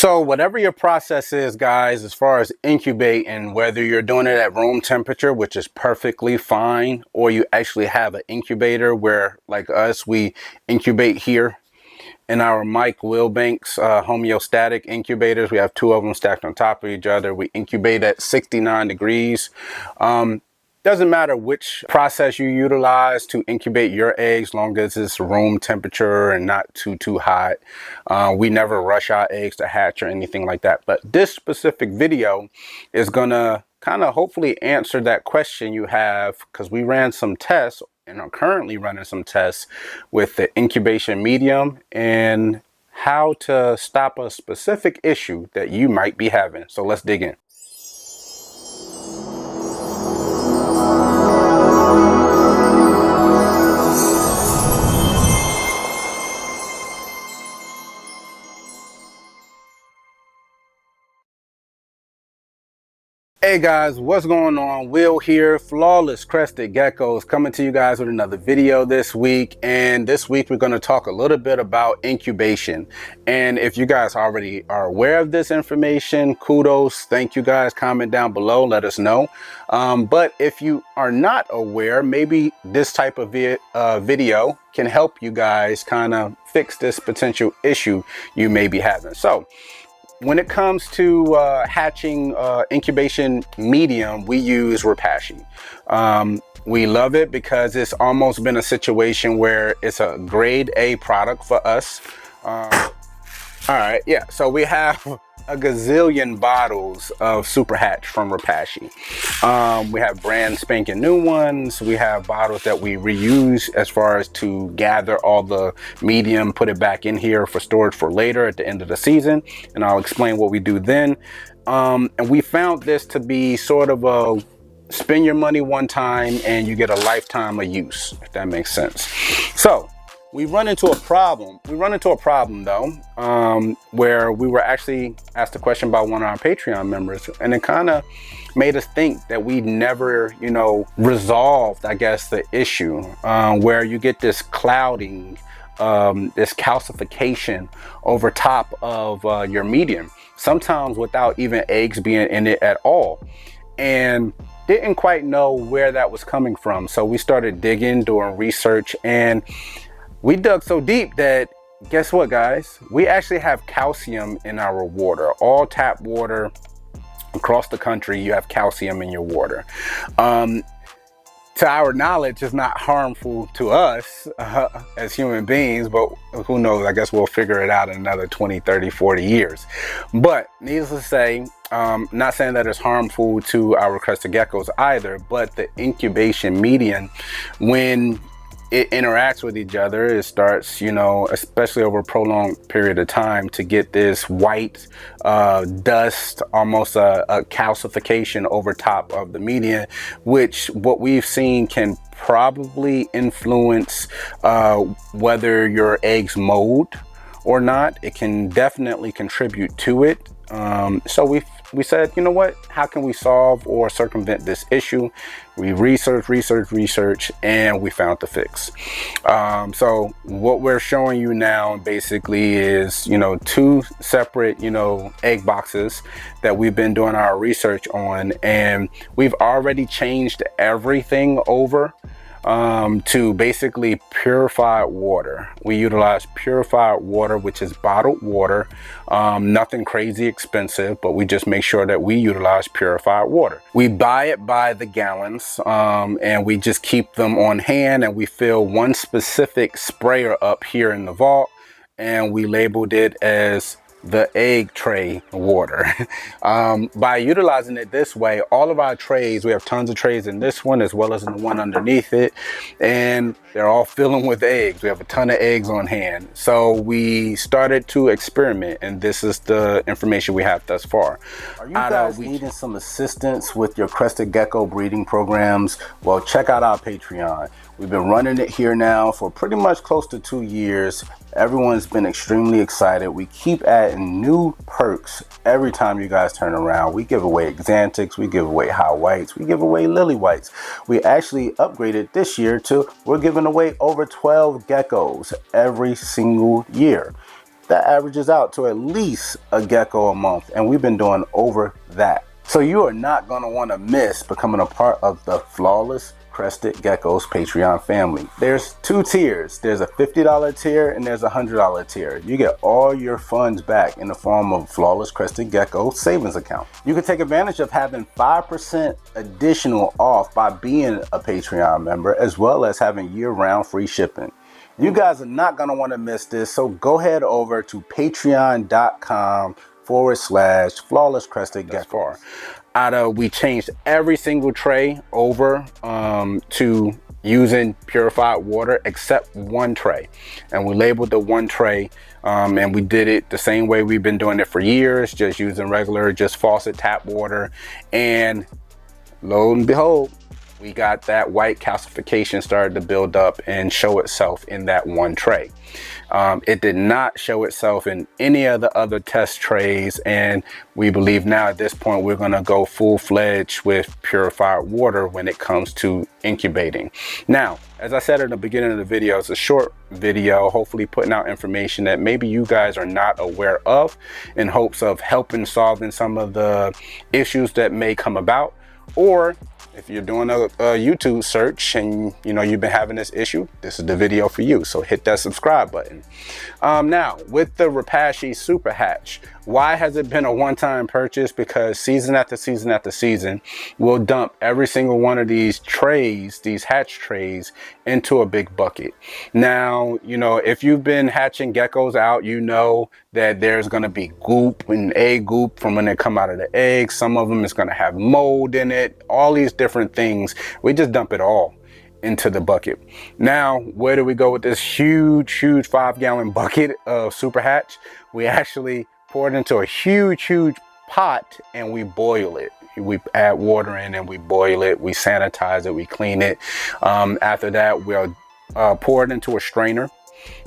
So whatever your process is, guys, as far as incubating, whether you're doing it at room temperature, which is perfectly fine, or you actually have an incubator where, like us, we incubate here in our Mike Wilbanks homeostatic incubators. We have two of them stacked on top of each other. We incubate at 69 degrees. Doesn't matter which process you utilize to incubate your eggs, long as it's room temperature and not too hot. We never rush our eggs to hatch or anything like that. But this specific video is gonna kind of hopefully answer that question you have, because we ran some tests and are currently running some tests with the incubation medium and how to stop a specific issue that you might be having. So let's dig in. Hey guys, what's going on? Will here, Flawless Crested Geckos, coming to you guys with another video this week. And this week we're going to talk a little bit about incubation. And if you guys already are aware of this information, kudos, thank you guys. Comment down below, let us know. But if you are not aware, maybe this type of video can help you guys kind of fix this potential issue you may be having. So when it comes to hatching incubation medium, we use Repashy. We love it because it's almost been a situation where it's a grade A product for us. All right, yeah, so we have a gazillion bottles of Super Hatch from Repashy. We have brand spanking new ones. We have bottles that we reuse as far as to gather all the medium, put it back in here for storage for later at the end of the season. And I'll explain what we do then. And we found this to be sort of a spend your money one time and you get a lifetime of use, if that makes sense. So we run into a problem. Though, where we were actually asked a question by one of our Patreon members, and it kind of made us think that we never, resolved, I guess, the issue where you get this clouding, this calcification over top of your medium, sometimes without even eggs being in it at all. And didn't quite know where that was coming from. So we started digging, doing research, and we dug so deep that, guess what, guys? We actually have calcium in our water. All tap water across the country, you have calcium in your water. To our knowledge, it's not harmful to us as human beings, but who knows? I guess we'll figure it out in another 20, 30, 40 years. But needless to say, not saying that it's harmful to our crested geckos either, but the incubation medium, when it interacts with each other, it starts, especially over a prolonged period of time, to get this white dust, almost a calcification over top of the medium, which what we've seen can probably influence whether your eggs mold or not. It can definitely contribute to it. So we said, you know what, how can we solve or circumvent this issue? We researched, and we found the fix. So what we're showing you now basically is, two separate, egg boxes that we've been doing our research on, and we've already changed everything over to basically purified water. We utilize purified water, which is bottled water. Nothing crazy expensive, but we just make sure that we utilize purified water. We buy it by the gallons, and we just keep them on hand, and we fill one specific sprayer up here in the vault, and we labeled it as the egg tray water. By utilizing it this way, all of our trays, we have tons of trays in this one as well as in the one underneath it, and they're all filling with eggs. We have a ton of eggs on hand. So we started to experiment, and this is the information we have thus far. Are you guys needing some assistance with your crested gecko breeding programs? Well, check out our Patreon. We've been running it here now for pretty much close to 2 years. Everyone's been extremely excited. We keep adding new perks every time you guys turn around. We give away Xanthics, we give away high whites, we give away lily whites. We actually upgraded this year to, we're giving away over 12 geckos every single year. that averages out to at least a gecko a month, and we've been doing over that. So you are not going to want to miss becoming a part of the Flawless Crested Geckos Patreon family. There's two tiers. There's a $50 tier and there's a $100 tier. You get all your funds back in the form of Flawless Crested Gecko savings account. You can take advantage of having 5% additional off by being a Patreon member, as well as having year-round free shipping. You guys are not going to want to miss this, so go head over to patreon.com/Flawless Crested Geckos. We changed every single tray over to using purified water except one tray, and we labeled the one tray and we did it the same way we've been doing it for years, just using regular faucet tap water, and lo and behold, we got that white calcification started to build up and show itself in that one tray. It did not show itself in any of the other test trays, and we believe now at this point we're going to go full-fledged with purified water when it comes to incubating. Now, as I said in the beginning of the video, it's a short video, hopefully putting out information that maybe you guys are not aware of, in hopes of helping solving some of the issues that may come about. Or if you're doing a YouTube search and you've been having this issue, this is the video for you. So hit that subscribe button. Now with the Repashy Super Hatch, why has it been a one-time purchase? Because season after season after season, we'll dump every single one of these trays, these hatch trays, into a big bucket. Now, if you've been hatching geckos out, you know that there's going to be goop and egg goop from when they come out of the egg. Some of them is going to have mold in it, all these different things. We just dump it all into the bucket. Now, where do we go with this huge 5-gallon bucket of Super Hatch? We actually pour it into a huge pot and we boil it. We add water in and we boil it, we sanitize it, we clean it. After that, we'll pour it into a strainer,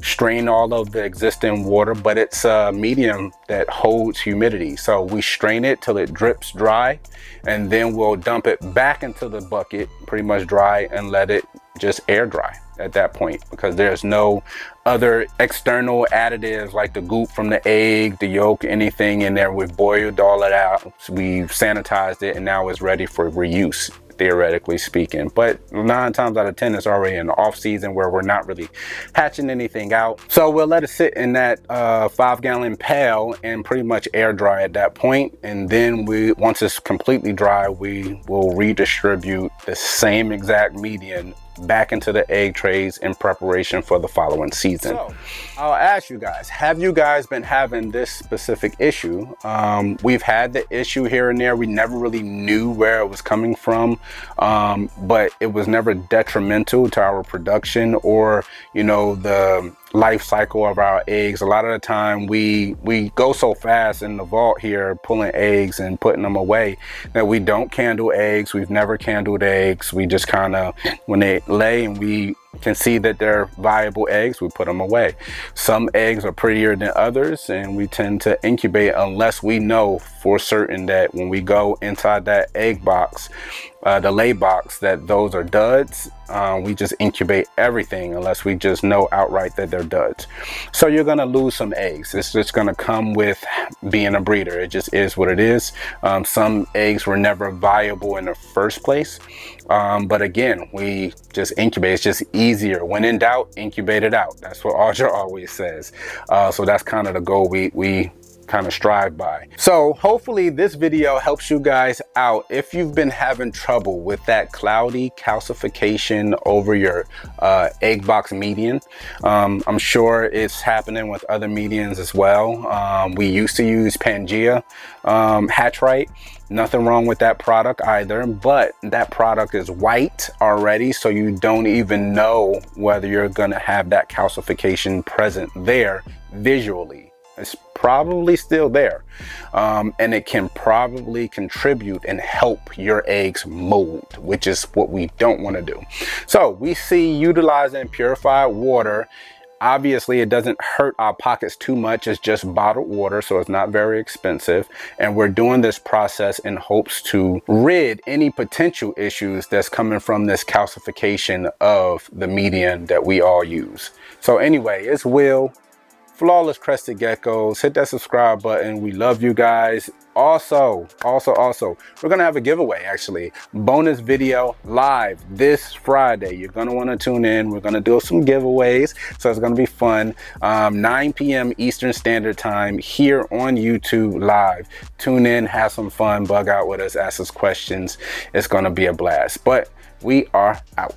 strain all of the existing water, but it's a medium that holds humidity. So we strain it till it drips dry, and then we'll dump it back into the bucket, pretty much dry, and let it just air dry at that point, because there's no other external additives like the goop from the egg, the yolk, anything in there. We've boiled all it out, we've sanitized it, and now it's ready for reuse, theoretically speaking. But 9 times out of 10 it's already in the off season where we're not really hatching anything out, so we'll let it sit in that 5-gallon pail and pretty much air dry at that point. And then once it's completely dry, we will redistribute the same exact medium back into the egg trays in preparation for the following season. So I'll ask you guys, have you guys been having this specific issue? We've had the issue here and there. We never really knew where it was coming from, but it was never detrimental to our production or the life cycle of our eggs. A lot of the time we go so fast in the vault here pulling eggs and putting them away that we don't candle eggs. We've never candled eggs. We just kind of, when they lay and we can see that they're viable eggs, we put them away. Some eggs are prettier than others, and we tend to incubate unless we know for certain that when we go inside that egg box, the lay box, that those are duds. We just incubate everything unless we just know outright that they're duds. So you're gonna lose some eggs. It's just gonna come with being a breeder. It just is what it is. Some eggs were never viable in the first place, but again, we just incubate. It's just easier. When in doubt, incubate it out. That's what Audra always says. So that's kind of the goal we kind of strive by. So hopefully this video helps you guys out if you've been having trouble with that cloudy calcification over your egg box median. I'm sure it's happening with other medians as well. We used to use Pangea Hatchright. Nothing wrong with that product either, but that product is white already, so you don't even know whether you're gonna have that calcification present there visually. It's probably still there, and it can probably contribute and help your eggs mold, which is what we don't want to do. So we see utilizing purified water. Obviously it doesn't hurt our pockets too much. It's just bottled water, so it's not very expensive, and we're doing this process in hopes to rid any potential issues that's coming from this calcification of the medium that we all use. So anyway, it's Will flawless crested geckos. Hit that subscribe button. We love you guys. Also, we're gonna have a giveaway, actually. Bonus video live this Friday. You're gonna wanna tune in. We're gonna do some giveaways, so it's gonna be fun. 9 p.m. Eastern Standard Time here on YouTube live. Tune in, have some fun, bug out with us, ask us questions. It's gonna be a blast. But we are out.